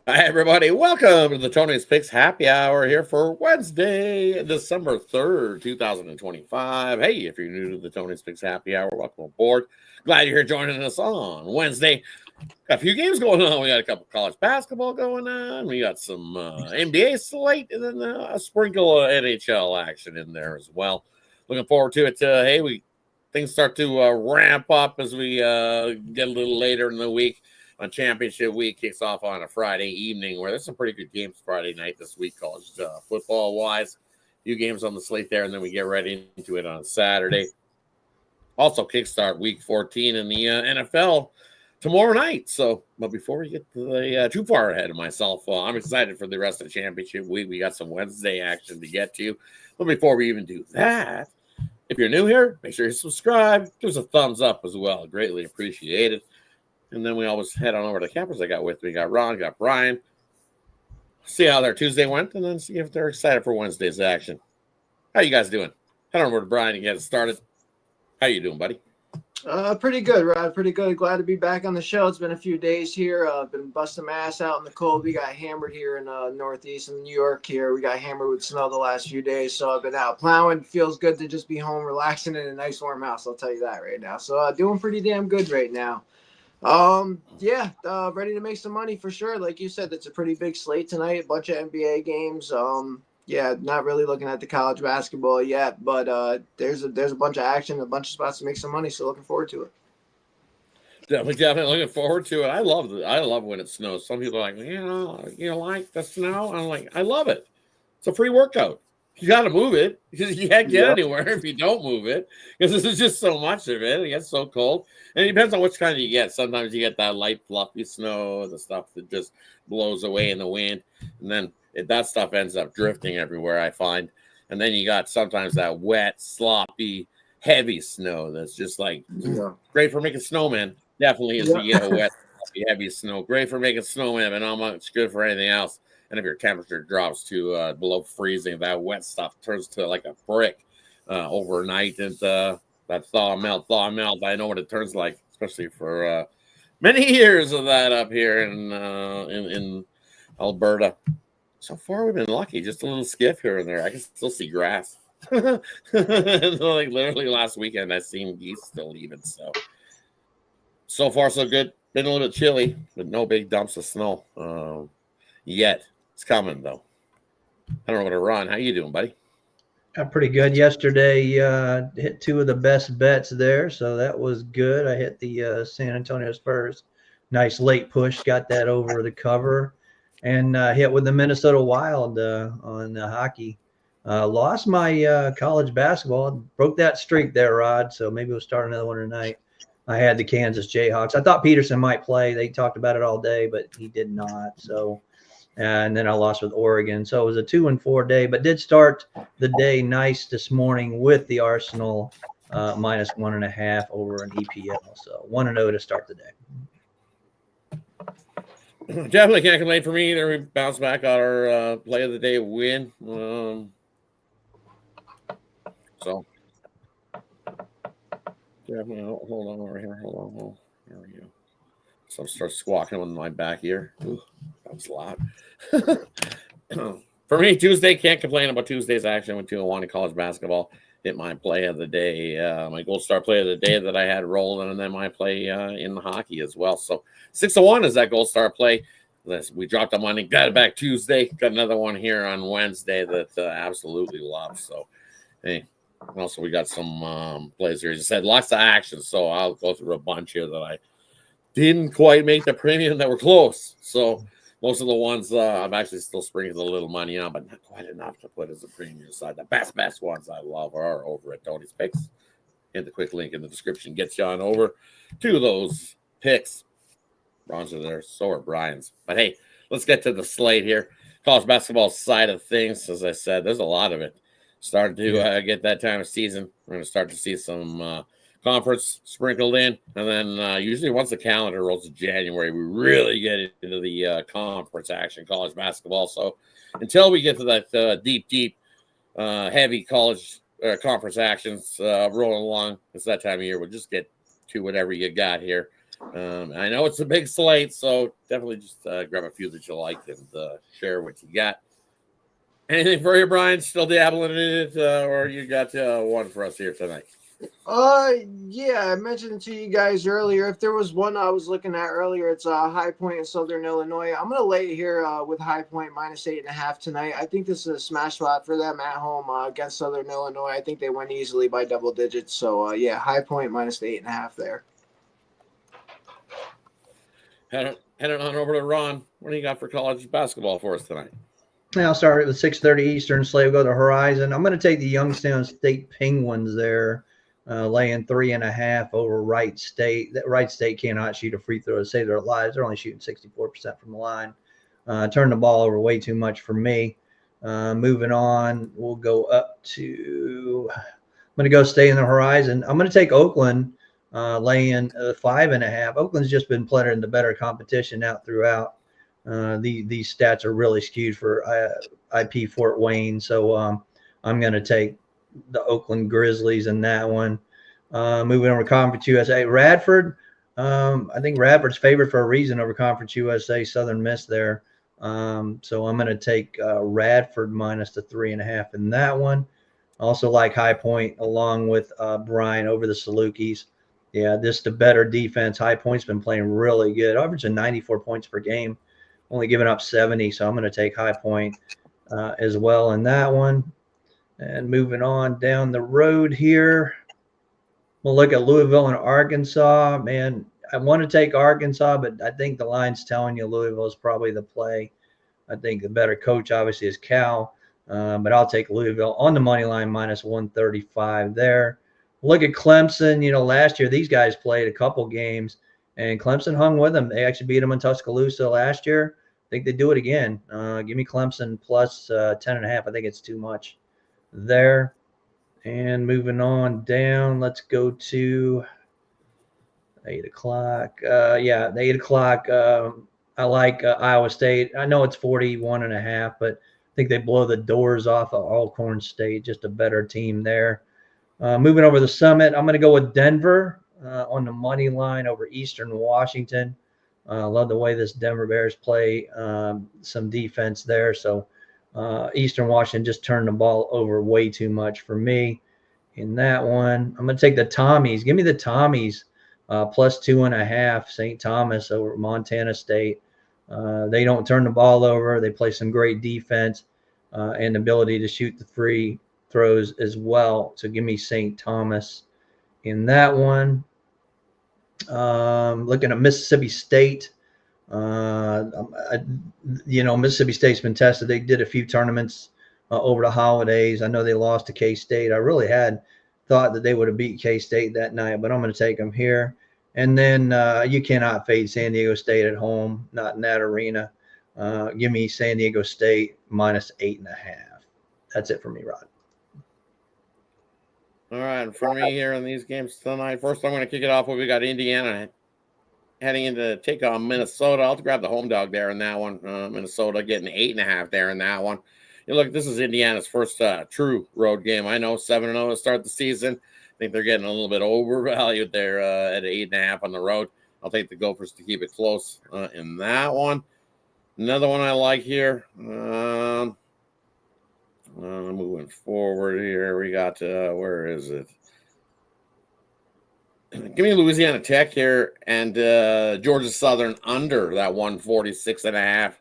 Hi, everybody. Welcome to the Tony's Picks Happy Hour here for Wednesday, December 3rd, 2025. Hey, if you're new to the Tony's Picks Happy Hour, welcome aboard. Glad you're here joining us on Wednesday. Got a few games going on. We got a couple college basketball going on. We got some NBA slate, and then a sprinkle of NHL action in there as well. Looking forward to it. Things start to ramp up as we get a little later in the week. On championship week kicks off on a Friday evening, where there's some pretty good games Friday night this week, college football wise. A few games on the slate there, and then we get right into it on Saturday. Also, kickstart week 14 in the NFL tomorrow night. So, but before we get to the too far ahead of myself, I'm excited for the rest of the championship week. We got some Wednesday action to get to. But before we even do that, if you're new here, make sure you subscribe. Give us a thumbs up as well. Greatly appreciated. And then we always head on over to the campers I got with me. Got Ron, got Brian. See how their Tuesday went, and then see if they're excited for Wednesday's action. How you guys doing? Head on over to Brian and get it started. How you doing, buddy? Pretty good, Rod. Pretty good. Glad to be back on the show. It's been a few days here. Been busting my ass out in the cold. We got hammered here in northeast in New York here. We got hammered with snow the last few days, so I've been out plowing. Feels good to just be home relaxing in a nice warm house. I'll tell you that right now. So doing pretty damn good right now. Ready to make some money for sure. Like you said, it's a pretty big slate tonight. A bunch of NBA games. Not really looking at the college basketball yet, but there's a bunch of action, a bunch of spots to make some money. So looking forward to it. Definitely looking forward to it. I love when it snows. Some people are like, you like the snow? I'm like, I love it. It's a free workout. You got to move it because you can't get anywhere if you don't move it because there's just so much of it. It gets so cold. And it depends on which kind you get. Sometimes you get that light, fluffy snow, the stuff that just blows away in the wind. And then that stuff ends up drifting everywhere, I find. And then you got sometimes that wet, sloppy, heavy snow that's just like great for making snowmen. Definitely is to get a wet, sloppy, heavy snow. Great for making snowmen, but not much good for anything else. And if your temperature drops to below freezing, that wet stuff turns to like a brick overnight. And that thaw melt. I know what it turns like, especially for many years of that up here in Alberta. So far, we've been lucky. Just a little skiff here and there. I can still see grass. Like literally last weekend, I seen geese still even. So far, so good. Been a little bit chilly, but no big dumps of snow yet. It's coming though. I don't know what to run. How you doing, buddy? Pretty good yesterday. Hit two of the best bets there, so that was good. I hit the San Antonio Spurs. Nice late push, got that over the cover, and hit with the Minnesota Wild on hockey. Lost my college basketball. Broke that streak there, Rod, so maybe we'll start another one tonight. I had the Kansas Jayhawks. I thought Peterson might play. They talked about it all day, but he did not, so... And then I lost with Oregon. So it was a 2-4 day, but did start the day nice this morning with the Arsenal minus 1.5 over an EPL. So 1-0 to start the day. Definitely can't complain for me either. We bounced back on our play of the day win. So definitely hold on over here. Hold on. There we go. So I start squawking on my back ear. Ooh, that was loud. For me, Tuesday, can't complain about Tuesday's action with 2-1 in college basketball. Hit my play of the day, my gold star play of the day that I had rolling, and then my play in the hockey as well. So 6-1 is that gold star play. We dropped the money, got it back Tuesday. Got another one here on Wednesday that absolutely love. So, hey, also we got some plays here. As I said, lots of action. So I'll go through a bunch here that I didn't quite make the premium that were close. So most of the ones I'm actually still springing a little money on, but not quite enough to put as a premium side. The best ones I love are over at Tony's Picks. And the quick link in the description gets you on over to those picks. Ron's are there, so are Brian's. But hey, let's get to the slate here. College basketball side of things, as I said, there's a lot of it. Starting to get that time of season. We're going to start to see some conference sprinkled in, and then usually once the calendar rolls to January, we really get into the conference action, college basketball. So until we get to that deep, heavy college conference actions rolling along, it's that time of year. We'll just get to whatever you got here. I know it's a big slate, so definitely just grab a few that you like and share what you got. Anything for you, Brian? Still dabbling in it, or you got one for us here tonight? Yeah, I mentioned to you guys earlier. If there was one I was looking at earlier, it's High Point in Southern Illinois. I'm gonna lay it here with High Point -8.5 tonight. I think this is a smash spot for them at home against Southern Illinois. I think they win easily by double digits. So yeah, High Point -8.5 there. Head on over to Ron. What do you got for college basketball for us tonight? I'll start with 6:30 Eastern slate. We'll go to Horizon. I'm going to take the Youngstown State Penguins there, laying 3.5 over Wright State. That Wright State cannot shoot a free throw to save their lives. They're only shooting 64% from the line. Turn the ball over way too much for me. Moving on, we'll go up to – I'm going to go stay in the Horizon. I'm going to take Oakland, laying 5.5. Oakland's just been playing the better competition out throughout. These stats are really skewed for IP Fort Wayne, so I'm going to take the Oakland Grizzlies in that one. Moving over to Conference USA, Radford. I think Radford's favored for a reason over Conference USA. Southern Miss there, so I'm going to take Radford -3.5 in that one. Also like High Point along with Bryan over the Salukis. Yeah, this the better defense. High Point's been playing really good, averaging 94 points per game. Only giving up 70, so I'm going to take High Point as well in that one. And moving on down the road here, we'll look at Louisville and Arkansas. Man, I want to take Arkansas, but I think the line's telling you Louisville is probably the play. I think the better coach, obviously, is Cal, but I'll take Louisville on the money line -135 there. Look at Clemson. Last year these guys played a couple games, and Clemson hung with them. They actually beat them in Tuscaloosa last year. I think they do it again. Give me Clemson plus 10.5. I think it's too much there. And moving on down, let's go to 8 o'clock. The 8 o'clock. I like Iowa State. I know it's 41.5, but I think they blow the doors off of Alcorn State. Just a better team there. Moving over the Summit, I'm going to go with Denver on the money line over Eastern Washington. Love the way this Denver Bears play some defense there. So Eastern Washington just turned the ball over way too much for me in that one. I'm going to take the Tommies. Give me the Tommies plus 2.5. St. Thomas over Montana State. They don't turn the ball over. They play some great defense and ability to shoot the free throws as well. So give me St. Thomas in that one. Looking at Mississippi State. Mississippi State's been tested. They did a few tournaments over the holidays. I know they lost to K-State. I really had thought that they would have beat K-State that night, but I'm going to take them here. And then you cannot fade San Diego State at home, not in that arena. Give me San Diego State -8.5. That's it for me, Rod. All right, for me here in these games tonight, first I'm going to kick it off with we got Indiana heading into take on Minnesota. I'll grab the home dog there in that one. Minnesota getting 8.5 there in that one. Look, this is Indiana's first true road game. I know 7-0 to start the season. I think they're getting a little bit overvalued there at 8.5 on the road. I'll take the Gophers to keep it close in that one. Another one I like here. Moving forward here, we got where is it? Give me Louisiana Tech here and Georgia Southern under that 146.5.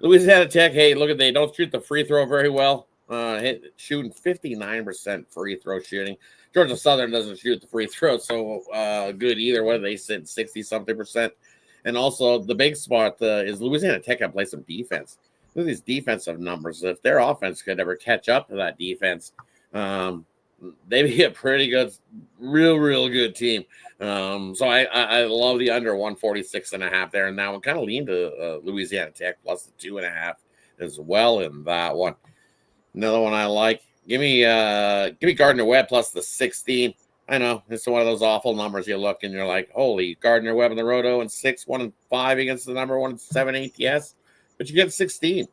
Louisiana Tech, hey, look at they don't shoot the free throw very well. Shooting 59% free throw shooting. Georgia Southern doesn't shoot the free throw so good either. Whether they sit 60-something%. And also the big spot is Louisiana Tech can play some defense. Look at these defensive numbers. If their offense could ever catch up to that defense, they'd be a pretty good, real good team. So I love the under 146.5 there, and that one kind of leaned to Louisiana Tech plus the 2.5 as well in that one. Another one I like. Give me Gardner Webb plus the 16. I know it's one of those awful numbers. You look and you're like, holy, Gardner Webb in the road 0-6, 1-5 against the number 1-7 ATS. But you get 16.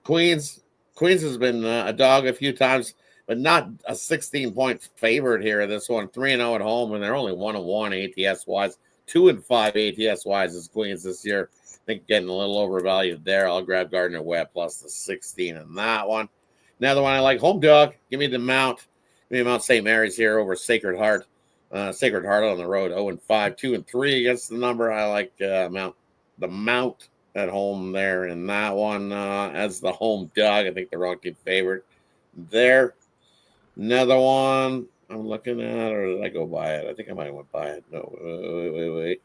Queens has been a dog a few times, but not a 16-point favorite here. This one, 3-0 at home, and they're only 1-1 ATS-wise, 2-5 ATS wise as Queens this year. I think getting a little overvalued there. I'll grab Gardner Webb plus the 16 in that one. Another one I like, home dog. Give me the Mount. Give me Mount St. Mary's here over Sacred Heart. Sacred Heart on the road, 0-5, 2-3 against the number. I like the Mount at home there in that one as the home dog. I think the wrong team favorite there. Another one I'm looking at, or did I go by it? I think I might have went by it. No, wait.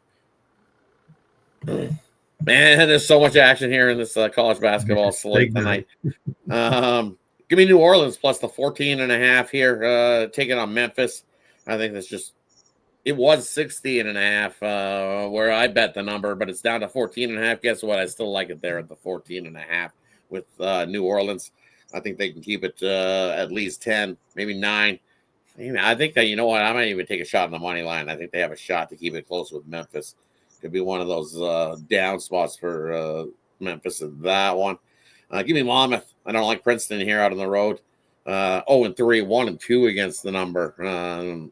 Man, there's so much action here in this college basketball slate tonight. Give me New Orleans plus the 14.5 here, taking on Memphis. I think that's just, it was 60.5 where I bet the number, but it's down to 14.5. Guess what? I still like it there at the 14.5 with New Orleans. I think they can keep it at least 10, maybe 9. I think that, you know what, I might even take a shot on the money line. I think they have a shot to keep it close with Memphis. Could be one of those down spots for Memphis in that one. Give me Monmouth. I don't like Princeton here out on the road. 0-3, 1-2 against the number.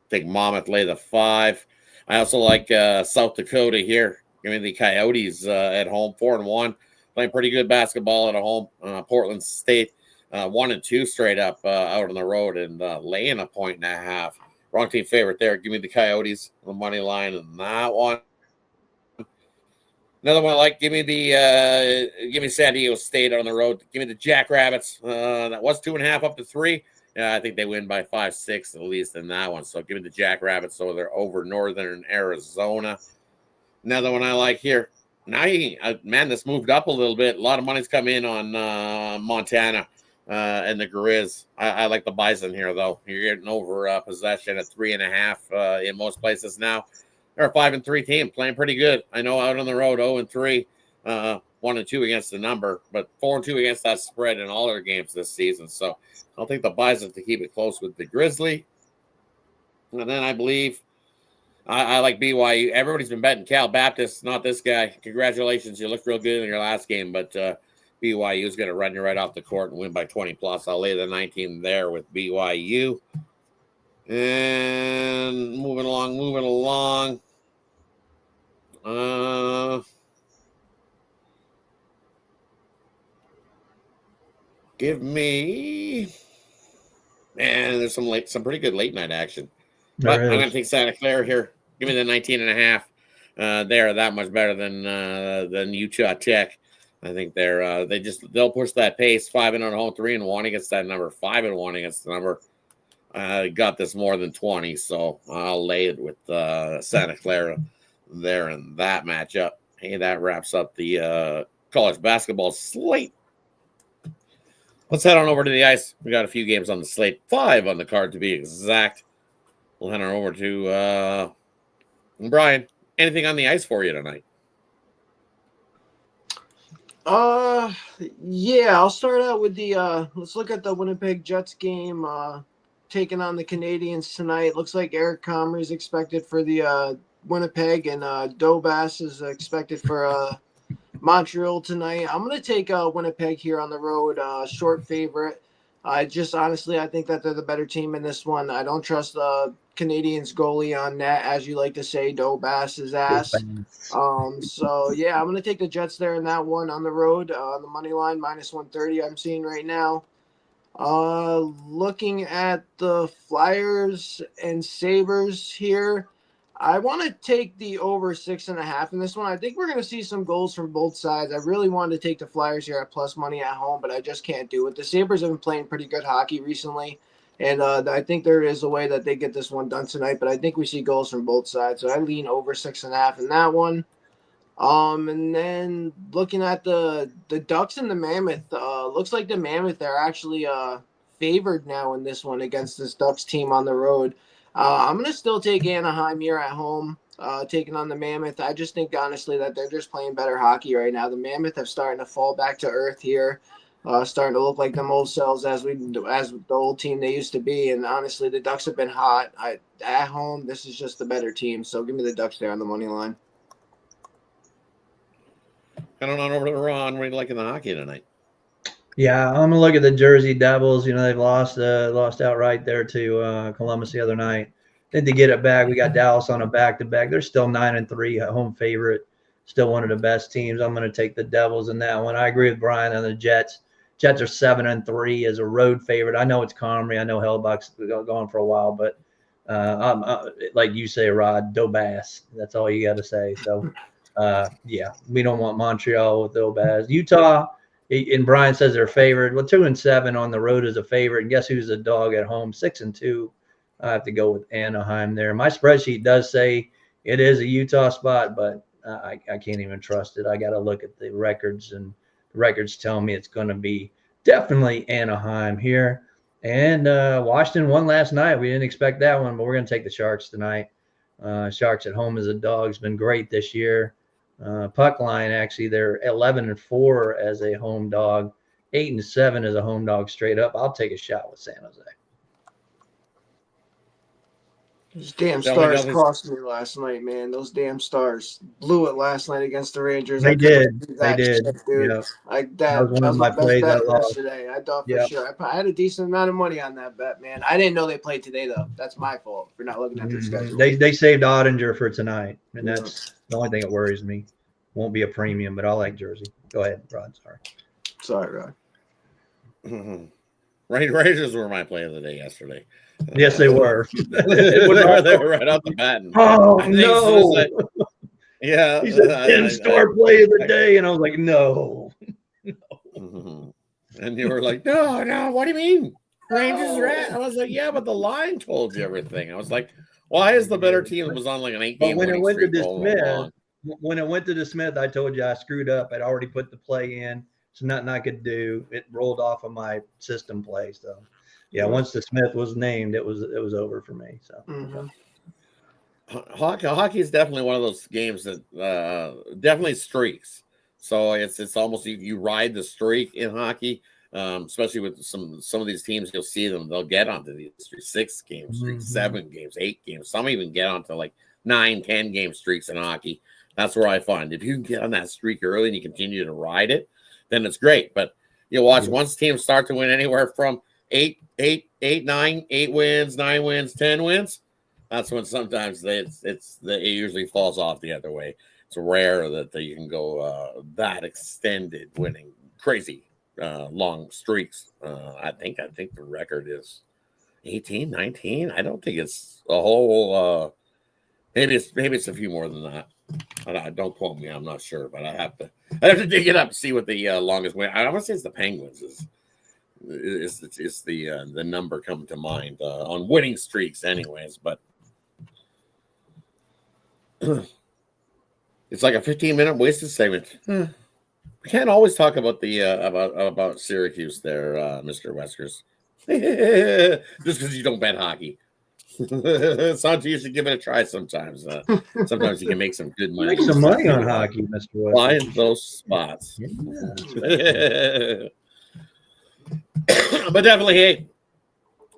Take Monmouth, lay the 5. I also like South Dakota here. Give me the Coyotes at home, 4-1. Playing pretty good basketball at home. Portland State, 1-2 straight up out on the road and laying a 1.5. Wrong team favorite there. Give me the Coyotes on the money line in that one. Another one I like, give me San Diego State on the road. Give me the Jackrabbits. That was 2.5 up to 3. Yeah, I think they win by 5-6 at least in that one. So give me the Jackrabbits over Northern Arizona. Another one I like here. Now, man, this moved up a little bit. A lot of money's come in on Montana and the Grizz. I like the Bison here, though. You're getting over possession at 3.5 in most places now. They're a 5-3 team, playing pretty good. I know out on the road, 0-3, 1-2 against the number, but 4-2 against that spread in all their games this season. So I'll take the Bison to keep it close with the Grizzly. And then I believe I like BYU. Everybody's been betting Cal Baptist, not this guy. Congratulations, you looked real good in your last game, but BYU is going to run you right off the court and win by 20 plus. I'll lay the 19 there with BYU. And moving along. Give me, man, there's some pretty good late night action. But I'm going to take Santa Clara here. Give me the 19.5. They're that much better than Utah Tech. I think they'll push that pace. 5-0 at home, 3-1 against that number, 5-1 against the number. Got this more than 20, so I'll lay it with Santa Clara there in that matchup. Hey, that wraps up the college basketball slate. Let's head on over to the ice. We got a few games on the slate, 5 on the card to be exact. We'll head on over to Brian. Anything on the ice for you tonight? Yeah, I'll start out with the let's look at the Winnipeg Jets game taking on the Canadians tonight. Looks like Eric Comrie is expected for the Winnipeg, and Dobas is expected for Montreal tonight. I'm going to take Winnipeg here on the road, short favorite. I think that they're the better team in this one. I don't trust the Canadians goalie on net, as you like to say, Dobas' ass. So yeah, I'm going to take the Jets there in that one on the road, on the money line, -130 I'm seeing right now. Looking at the Flyers and Sabres here, I want to take the over 6.5 in this one. I think we're going to see some goals from both sides. I really wanted to take the Flyers here at plus money at home, but I just can't do it. The Sabres have been playing pretty good hockey recently, and I think there is a way that they get this one done tonight, but I think we see goals from both sides, so I lean over 6.5 in that one. And then looking at the Ducks and the Mammoth, looks like the Mammoth are actually favored now in this one against this Ducks team on the road. I'm going to still take Anaheim here at home, taking on the Mammoth. I just think, honestly, that they're just playing better hockey right now. The Mammoth have starting to fall back to earth here, starting to look like them old selves as the old team they used to be. And honestly, the Ducks have been hot. At home, this is just the better team. So give me the Ducks there on the money line. Heading on over to Ron. What are you liking the hockey tonight? Yeah, I'm gonna look at the Jersey Devils. You know, they've lost outright there to Columbus the other night. need to get it back. We got Dallas on a back-to-back. They're still 9-3, a home favorite, still one of the best teams. I'm going to take the Devils in that one. I agree with Brian on the Jets. Jets are 7-3 as a road favorite. I know it's Comrie. I know Hellbuck's gone for a while, but like you say, Rod, Dobas. That's all you got to say. So, yeah, we don't want Montreal with Dobas. Utah, and Brian says they're favored. Well, 2-7 on the road is a favorite. And guess who's a dog at home? 6-2. I have to go with Anaheim there. My spreadsheet does say it is a Utah spot, but I can't even trust it. I got to look at the records, and the records tell me it's going to be definitely Anaheim here. And Washington won last night. We didn't expect that one, but we're going to take the Sharks tonight. Sharks at home as a dog has been great this year. Puck line, actually, they're 11-4 as a home dog, 8-7 as a home dog straight up. I'll take a shot with San Jose. Those damn Stars cost me last night, man. Those damn Stars blew it last night against the Rangers. They did. They did. Shit, dude. Yeah. That was one of my best plays bet I lost. yesterday. I thought for sure. I had a decent amount of money on that bet, man. I didn't know they played today, though. That's my fault for not looking at their schedule. They saved Ottinger for tonight, and that's the only thing that worries me. Won't be a premium, but I like Jersey. Go ahead, Rod. Sorry, Rod. Rangers were my play of the day yesterday. Yes, they were. they were right out the bat. Oh, no. Yeah. He's a 10-star play of the day, and I was like, no. And you were like, no, what do you mean? Rangers are at. I was like, yeah, but the line told you everything. I was like, why is the better team that was on like an 8-game when it went streak to the Smith, I told you I screwed up. I'd already put the play in. So nothing I could do. It rolled off of my system play. So, yeah, once the Smith was named, it was over for me. So, hockey is definitely one of those games that definitely streaks. So it's almost you ride the streak in hockey, especially with some of these teams. You'll see them; they'll get onto these 6 game streaks, 7 games, 8 games. Some even get onto like 9, 10 game streaks in hockey. That's where I find if you can get on that streak early and you continue to ride it, then it's great. But you watch once teams start to win anywhere from 8 wins, 9 wins, 10 wins. That's when sometimes it usually falls off the other way. It's rare that you can go that extended winning crazy long streaks. I think the record is 18, 19. I don't think it's a whole. Maybe it's a few more than that. Don't quote me. I'm not sure, but I'd have to dig it up to see what the longest win. I want to say it's the Penguins is the number coming to mind on winning streaks, anyways. But it's like a 15-minute wasted segment. We can't always talk about the about Syracuse there, Mr. Weskers. Just because you don't bet hockey. Sometimes you should give it a try sometimes. Sometimes you can make some good money. Make some money on hockey, Mr. West. Find those spots. Yeah. But definitely, hey,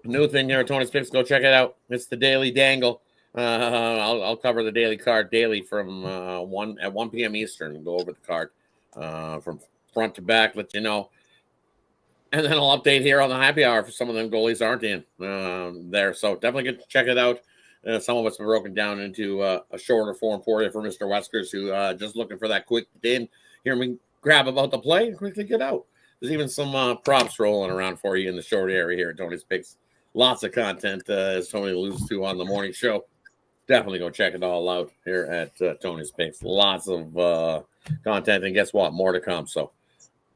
new thing here at Tony's Picks. Go check it out. It's the Daily Dangle. I'll cover the daily card daily from 1 p.m. Eastern. Go over the card from front to back, let you know. And then I'll update here on the happy hour for some of them goalies aren't in there. So definitely get to check it out. Some of us have broken down into a shorter form for you for Mr. Weskers, who just looking for that quick in, hear me grab about the play and quickly get out. There's even some props rolling around for you in the short area here at Tony's Picks. Lots of content, as Tony alludes to on the morning show. Definitely go check it all out here at Tony's Picks. Lots of content, and guess what? More to come. So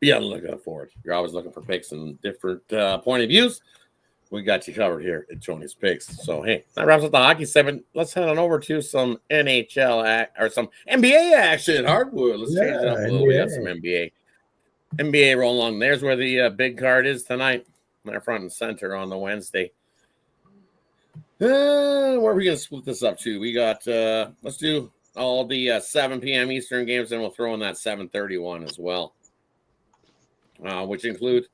be on the lookout for it. You're always looking for picks and different point of views. We got you covered here at Tony's Picks. So, hey, that wraps up the hockey segment. Let's head on over to some NHL or some NBA action at Hardwood. Let's change it up a little. We got some NBA roll along. There's where the big card is tonight. They're front and center on the Wednesday. Where are we going to split this up to? We got, let's do all the 7 p.m. Eastern games, and we'll throw in that 7:31 as well. Which include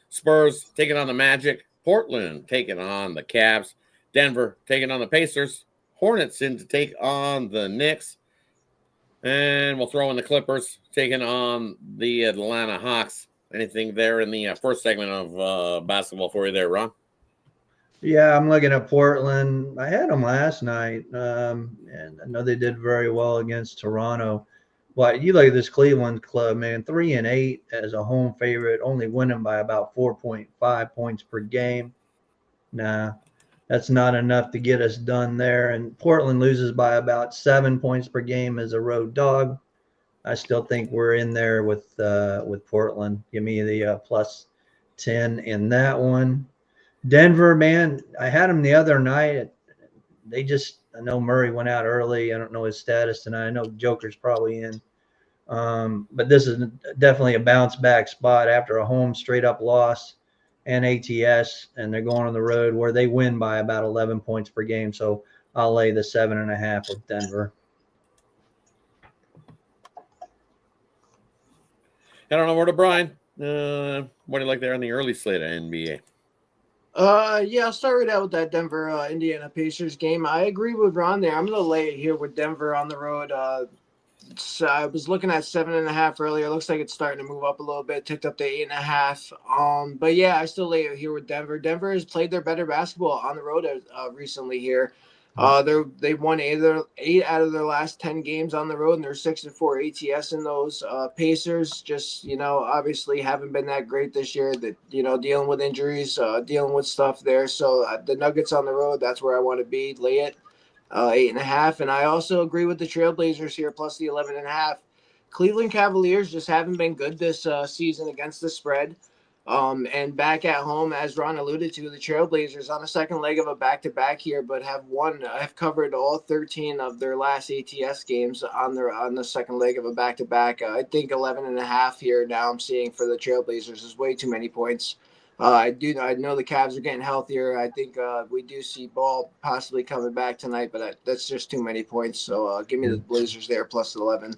Spurs taking on the Magic, Portland taking on the Cavs, Denver taking on the Pacers, Hornets in to take on the Knicks, and we'll throw in the Clippers taking on the Atlanta Hawks. Anything there in the first segment of basketball for you there, Ron? Yeah, I'm looking at Portland. I had them last night, and I know they did very well against Toronto. But you look at this Cleveland club, man, 3-8 as a home favorite, only winning by about 4.5 points per game. Nah, that's not enough to get us done there. And Portland loses by about 7 points per game as a road dog. I still think we're in there with Portland. Give me the plus 10 in that one. Denver, man, I had them the other night. I know Murray went out early. I don't know his status tonight. I know Joker's probably in. But this is definitely a bounce back spot after a home straight up loss and ATS, and they're going on the road where they win by about 11 points per game. So I'll lay the 7.5 with Denver. I don't know where to Brian. What do you like there in the early slate of NBA? Yeah, I'll start right out with that Denver Indiana Pacers game. I agree with Ron there. I'm gonna lay it here with Denver on the road. So I was looking at 7.5 earlier. Looks like it's starting to move up a little bit. Ticked up to 8.5. But yeah, I still lay it here with Denver. Denver has played their better basketball on the road recently here. They've won eight out of their last 10 games on the road, and they're 6-4 ATS in those. Pacers just obviously haven't been that great this year. That dealing with injuries, dealing with stuff there. So the Nuggets on the road, that's where I want to be. Lay it. 8.5. And I also agree with the Trailblazers here, plus the 11.5. Cleveland Cavaliers just haven't been good this season against the spread. And back at home, as Ron alluded to, the Trailblazers on the second leg of a back-to-back here, but have covered all 13 of their last ATS games on the second leg of a back-to-back. I think 11.5 here now I'm seeing for the Trailblazers is way too many points. I know the Cavs are getting healthier. I think we do see Ball possibly coming back tonight, but that's just too many points. So give me the Blazers there plus 11.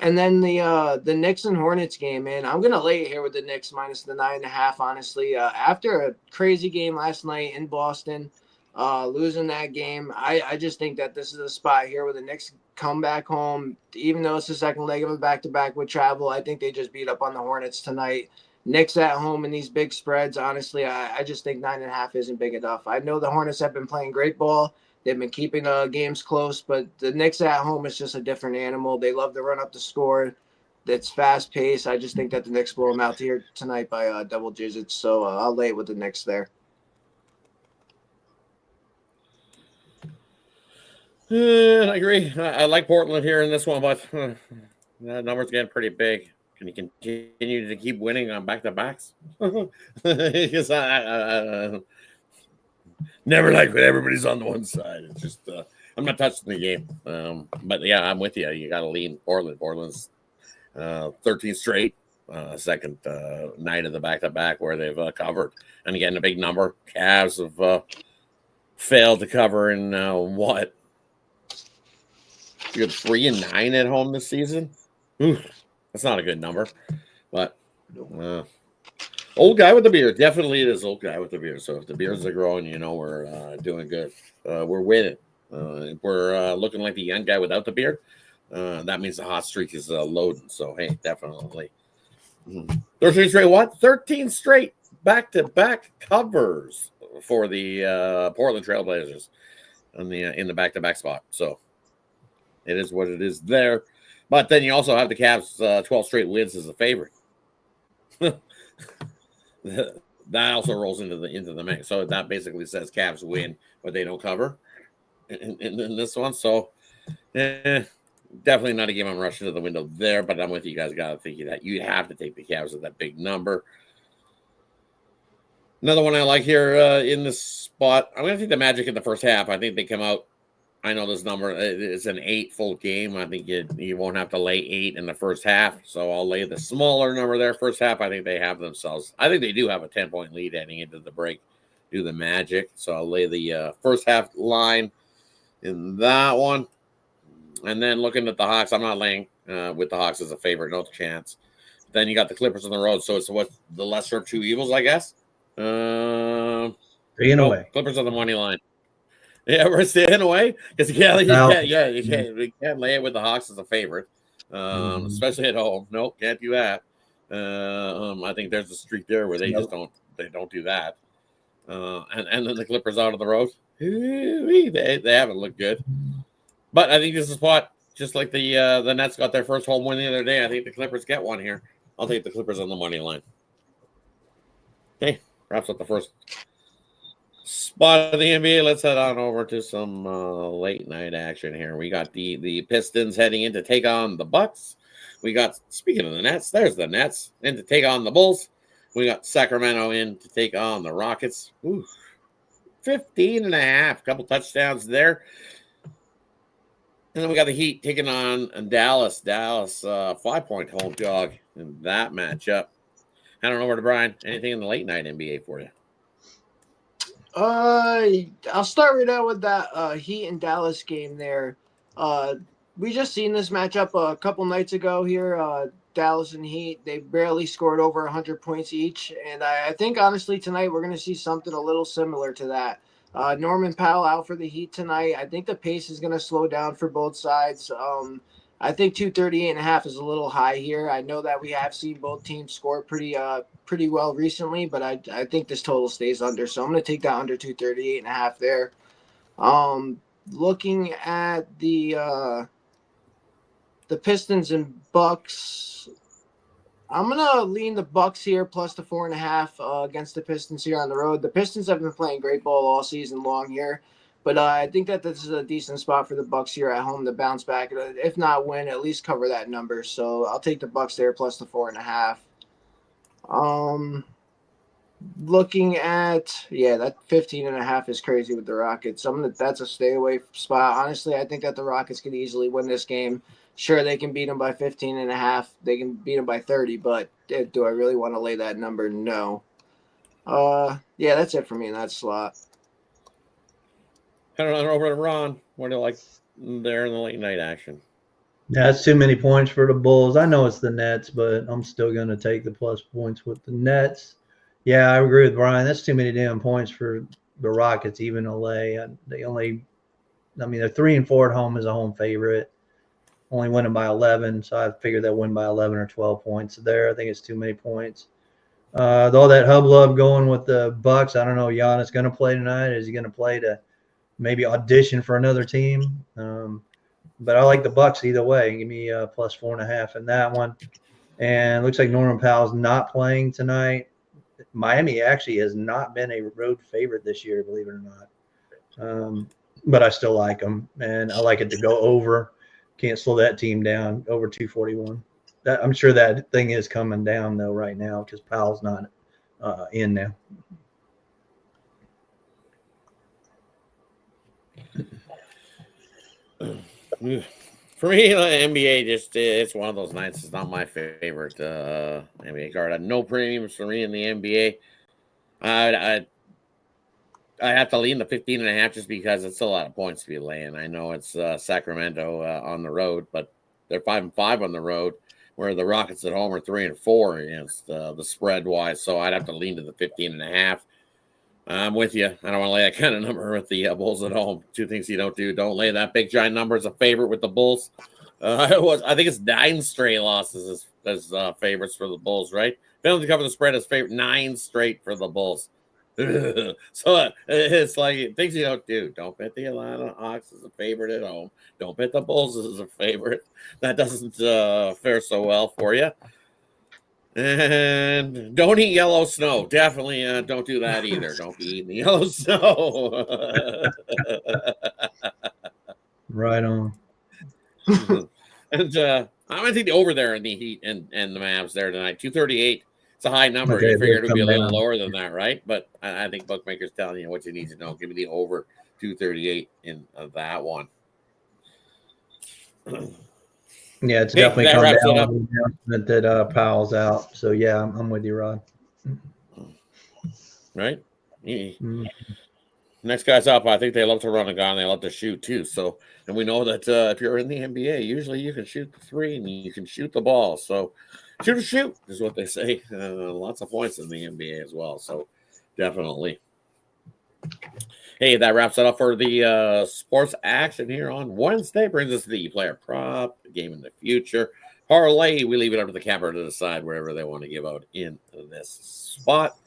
And then the Knicks and Hornets game, man. I'm gonna lay it here with the Knicks minus the 9.5. Honestly, after a crazy game last night in Boston, losing that game, I just think that this is a spot here where the Knicks come back home. Even though it's the second leg of a back-to-back with travel, I think they just beat up on the Hornets tonight. Knicks at home in these big spreads. Honestly, I just think 9.5 isn't big enough. I know the Hornets have been playing great ball. They've been keeping games close, but the Knicks at home is just a different animal. They love to run up the score. That's fast paced. I just think that the Knicks blow them out here tonight by double digits. So I'll lay it with the Knicks there. I agree. I like Portland here in this one, but that number's getting pretty big. Can you continue to keep winning on back-to-backs? Because I never like when everybody's on the one side. It's just I'm not touching the game. But yeah, I'm with you. You got to lean Portland. Portland's 13 straight, second night of the back-to-back where they've covered. And again, a big number. Cavs have failed to cover in what? You got 3-9 at home this season. Oof, that's not a good number. But old guy with the beard. Definitely it is old guy with the beard. So if the beards are growing, we're doing good. We're winning. We're looking like the young guy without the beard. That means the hot streak is loading. So, hey, definitely. 13 straight what? 13 straight back-to-back covers for the Portland Trailblazers in the back-to-back spot. So, it is what it is there. But then you also have the Cavs 12 straight wins as a favorite. That also rolls into the mix. So that basically says Cavs win, but they don't cover in this one. So definitely not a game I'm rushing to the window there, but I'm with you guys. Got to think that you have to take the Cavs at that big number. Another one I like here in this spot, I'm going to take the Magic in the first half. I think they come out. I know this number is an 8 full game. I think you won't have to lay 8 in the first half. So I'll lay the smaller number there. First half, I think they have themselves. I think they do have a 10-point lead heading into the break. Do the Magic. So I'll lay the first half line in that one. And then looking at the Hawks, I'm not laying with the Hawks as a favorite. No chance. Then you got the Clippers on the road. So it's what the lesser of two evils, I guess. 3 and away. Clippers on the money line. Yeah, we're staying away because you can't lay it with the Hawks as a favorite, especially at home. Nope, can't do that. I think there's a streak there where they just don't they don't do that. And then the Clippers out of the road. They haven't looked good. But I think this is what, just like the Nets got their first home win the other day, I think the Clippers get one here. I'll take the Clippers on the money line. Okay, wraps up the first spot of the NBA. Let's head on over to some late night action here. We got the Pistons heading in to take on the Bucks. We got, speaking of the Nets, there's the Nets in to take on the Bulls. We got Sacramento in to take on the Rockets. Ooh, 15.5, couple touchdowns there. And then we got the Heat taking on Dallas. Dallas, 5-point home dog in that matchup. I don't know where to Brian. Anything in the late night NBA for you? I'll start right out with that Heat and Dallas game there. We just seen this matchup a couple nights ago here. Dallas and Heat, they barely scored over 100 points each. And I think, honestly, tonight we're going to see something a little similar to that. Norman Powell out for the Heat tonight. I think the pace is going to slow down for both sides. I think 238.5 is a little high here. I know that we have seen both teams score pretty well recently, but I think this total stays under. So I'm going to take that under 238.5 there. Looking at the Pistons and Bucks, I'm gonna lean the Bucks here plus the 4.5 against the Pistons here on the road. The Pistons have been playing great ball all season long here, but I think that this is a decent spot for the Bucks here at home to bounce back. If not win, at least cover that number. So I'll take the Bucks there plus the 4.5. Looking at that 15.5 is crazy with the Rockets. That's a stay away spot. Honestly, I think that the Rockets can easily win this game. Sure, they can beat them by 15.5. They can beat them by 30, but do I really want to lay that number? No. That's it for me in that slot. Head on over to Ron. What do you like there in the late night action? That's too many points for the Bulls. I know it's the Nets, but I'm still going to take the plus points with the Nets. Yeah, I agree with Brian. That's too many damn points for the Rockets, even LA. They're 3-4 at home as a home favorite. Only winning by 11, so I figured they'll win by 11 or 12 points there. I think it's too many points. All that hubbub going with the Bucks, I don't know. Giannis going to play tonight? Is he going to play to maybe audition for another team? But I like the Bucks either way. Give me plus 4.5 in that one. And it looks like Norman Powell's not playing tonight. Miami actually has not been a road favorite this year, believe it or not. But I still like them, and I like it to go over. Can't slow that team down over 241. I'm sure that thing is coming down, though, right now because Powell's not in now. For me, NBA it's one of those nights. It's not my favorite NBA card. I no premiums for me in the NBA. I have to lean the 15.5 just because it's a lot of points to be laying. I know it's Sacramento on the road, but they're 5-5 on the road, where the Rockets at home are 3-4 against the spread wise. So I'd have to lean to the 15.5. I'm with you. I don't want to lay that kind of number with the Bulls at home. Two things you don't do: don't lay that big giant number as a favorite with the Bulls. I think it's 9 straight losses as favorites for the Bulls, right? Failing to cover the spread as favorite 9 straight for the Bulls. So it's like things you don't do. Don't bet the Atlanta Hawks as a favorite at home. Don't bet the Bulls as a favorite. That doesn't fare so well for you. And don't eat yellow snow. Definitely don't do that either. Don't be eating the yellow snow. Right on. And I'm going to take the over there in the Heat and the Mavs there tonight. 238. It's a high number. Okay, You figured it would be a little down. lower than that, right? But I think bookmakers telling you what you need to know. Give me the over 238 in that one. Yeah, it's definitely come wraps it down up. with the announcement that Powell's out. So, yeah, I'm with you, Rod. Right? Next guy's up. I think they love to run a gun. They love to shoot, too. So, and we know that if you're in the NBA, usually you can shoot the 3 and you can shoot the ball. So, shoot is what they say. Lots of points in the NBA as well. So, definitely. Hey, that wraps it up for the sports action here on Wednesday. Brings us to the player prop, the game in the future. Parlay, we leave it up to the capper to decide wherever they want to give out in this spot.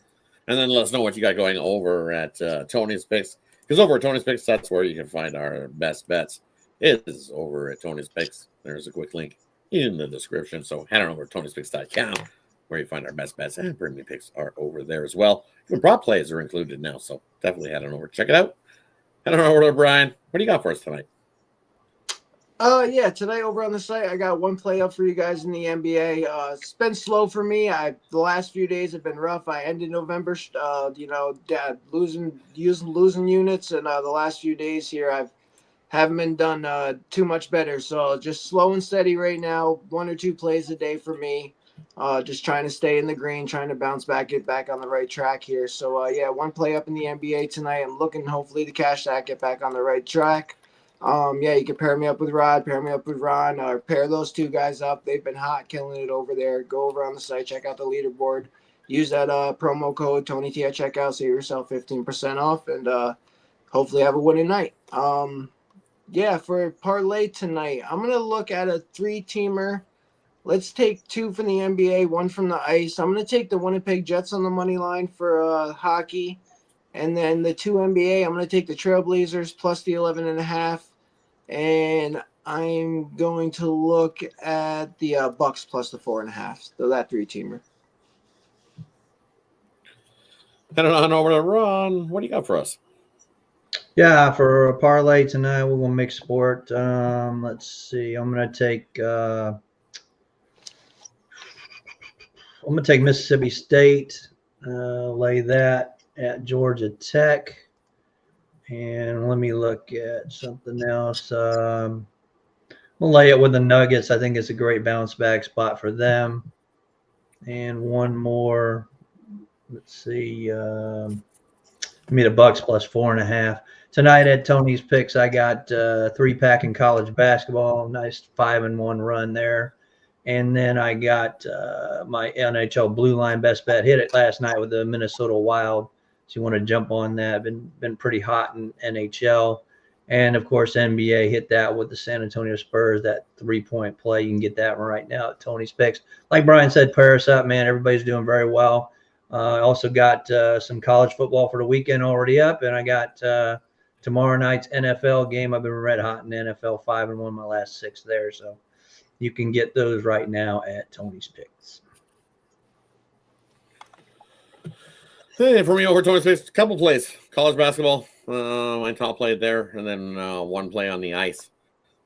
And then let us know what you got going over at Tony's Picks. Because over at Tony's Picks, that's where you can find our best bets. It is over at Tony's Picks. There's a quick link in the description. So head on over to Tony'sPicks.com where you find our best bets. And premium picks are over there as well. Even prop plays are included now. So definitely head on over. Check it out. Head on over to Brian. What do you got for us tonight? Yeah, today over on the site, I got one play up for you guys in the NBA. It's been slow for me. The last few days have been rough. I ended November, losing units, and the last few days here, haven't been done too much better. So just slow and steady right now. 1 or 2 plays a day for me. Just trying to stay in the green, trying to bounce back, get back on the right track here. So yeah, one play up in the NBA tonight. I'm looking hopefully to cash that, get back on the right track. Yeah, you can pair me up with Rod, pair me up with Ron, or pair those 2 guys up. They've been hot, killing it over there. Go over on the site, check out the leaderboard. Use that promo code TonyT at checkout, save yourself 15% off, and hopefully have a winning night. Yeah, for parlay tonight, I'm gonna look at a 3-teamer. Let's take 2 from the NBA, 1 from the ice. I'm gonna take the Winnipeg Jets on the money line for hockey. And then the 2 NBA, I'm going to take the Trailblazers plus the 11.5. And I'm going to look at the Bucks plus the 4.5. So that 3-teamer. Head on over to Ron. What do you got for us? Yeah, for a parlay tonight, we're gonna mix sport. Let's see. I'm gonna take Mississippi State. Lay that at Georgia Tech. And let me look at something else. We'll lay it with the Nuggets. I think it's a great bounce back spot for them. And one more. Let's see. The Bucks plus 4.5. Tonight at Tony's Picks, I got 3-pack in college basketball. Nice 5-1 run there. And then I got my NHL Blue Line best bet. Hit it last night with the Minnesota Wild. So you want to jump on that. Been pretty hot in NHL. And, of course, NBA hit that with the San Antonio Spurs, that 3-point play. You can get that one right now at Tony's Picks. Like Brian said, pair us up, man. Everybody's doing very well. I also got some college football for the weekend already up. And I got tomorrow night's NFL game. I've been red hot in the NFL, 5-1 my last 6 there. So you can get those right now at Tony's Picks. Hey, for me over Tony's Picks, a couple plays. College basketball, my top play there, and then 1 play on the ice.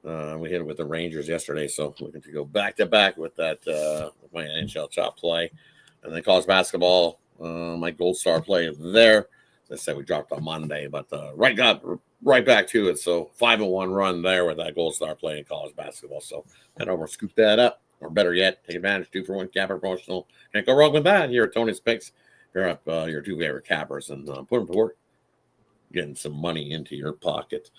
We hit it with the Rangers yesterday, so looking to go back to back with that with my NHL top play. And then college basketball, my Gold Star play there. As I said, we dropped on Monday, but got right back to it. So 5-1 run there with that Gold Star play in college basketball. So head over, scoop that up, or better yet, take advantage 2-for-1 capper promotional. Can't go wrong with that here at Tony's Picks. Pair up your 2 favorite cappers and put them to work, getting some money into your pocket.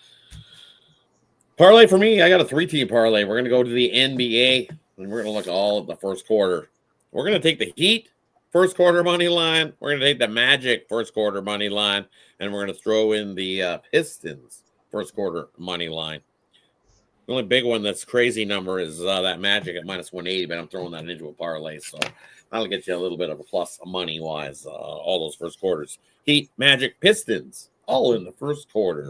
Parlay for me, I got a 3-team parlay. We're going to go to the NBA, and we're going to look all at the first quarter. We're going to take the Heat first quarter money line. We're going to take the Magic first quarter money line, and we're going to throw in the Pistons first quarter money line. The only big one that's crazy number is that Magic at minus 180, but I'm throwing that into a parlay, so that'll get you a little bit of a plus money-wise, all those first quarters. Heat, Magic, Pistons, all in the first quarter.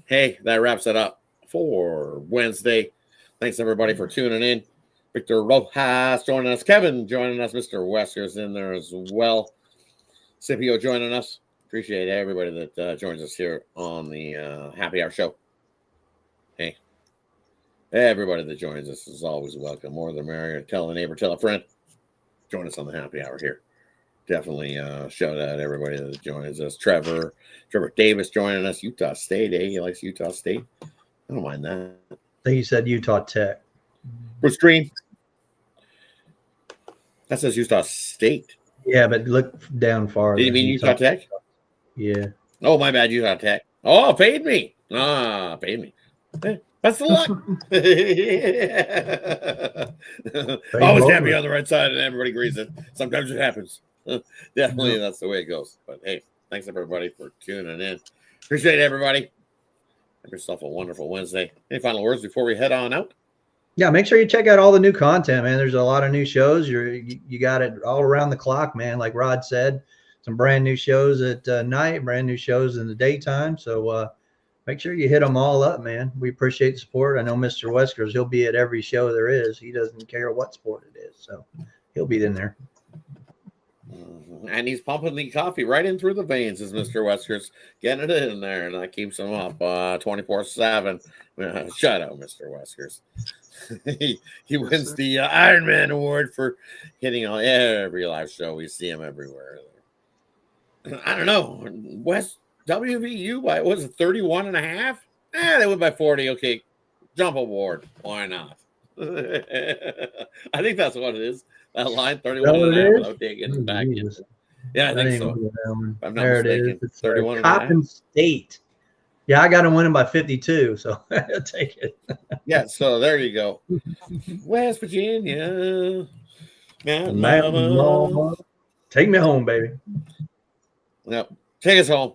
Hey, that wraps it up for Wednesday. Thanks, everybody, for tuning in. Victor Rojas joining us. Kevin joining us. Mr. Wesker's in there as well. Scipio joining us. Appreciate everybody that joins us here on the Happy Hour Show. Hey, everybody that joins us is always welcome. More the merrier. Tell a neighbor, tell a friend. Join us on the Happy Hour here. Definitely shout out everybody that joins us. Trevor Davis joining us. Utah State, He likes Utah State. I don't mind that. I think he said Utah Tech. Bruce Green. That says Utah State. Yeah, but look down farther. Did you mean Utah Tech? Yeah. Oh, my bad, Utah Tech. Oh, paid me. Paid me. That's the luck. Always can't be on the right side, and everybody agrees that sometimes it happens. Definitely, that's the way it goes. But hey, thanks everybody for tuning in. Appreciate it, everybody. Have yourself a wonderful Wednesday. Any final words before we head on out? Yeah, make sure you check out all the new content, man. There's a lot of new shows. You got it all around the clock, man. Like Rod said, some brand new shows at night, brand new shows in the daytime. So make sure you hit them all up, man. We appreciate the support. I know Mr. Weskers, he'll be at every show there is. He doesn't care what sport it is, so he'll be in there. And he's pumping the coffee right in through the veins, as Mr. Weskers, getting it in there, and that keeps him up 24/7. Shout out, Mr. Weskers. he wins the Iron Man award for hitting on every live show. We see him everywhere. I don't know. West WVU by, was it 31 and a half? They went by 40. Okay, jump award. Why not? I think that's what it is. That line 31 and a half without taking it back in. Yeah, I think so. I'm not there mistaken. it is. It's 31 and a half. Coppin State. Yeah, I got to win them by 52, so I'll take it. Yeah, so there you go. West Virginia. Mountain Mama. Take me home, baby. Yep. Take us home.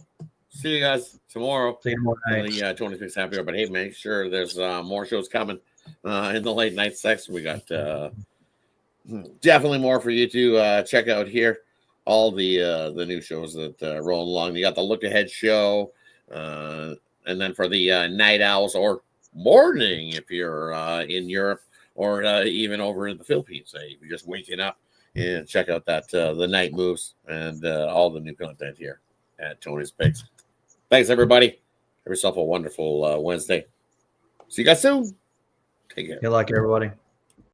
See you guys tomorrow. See you tomorrow night. The 26th happy hour. But hey, make sure there's more shows coming in the late night section. We got definitely more for you to check out here. All the new shows that roll along. You got the Look Ahead show, and then for the night owls or morning, if you're in Europe or even over in the Philippines, if you're just waking up, and check out that the night moves and all the new content here at Tony's Picks. Thanks, everybody. Have yourself a wonderful Wednesday. See you guys soon. Take care. Good luck, everybody.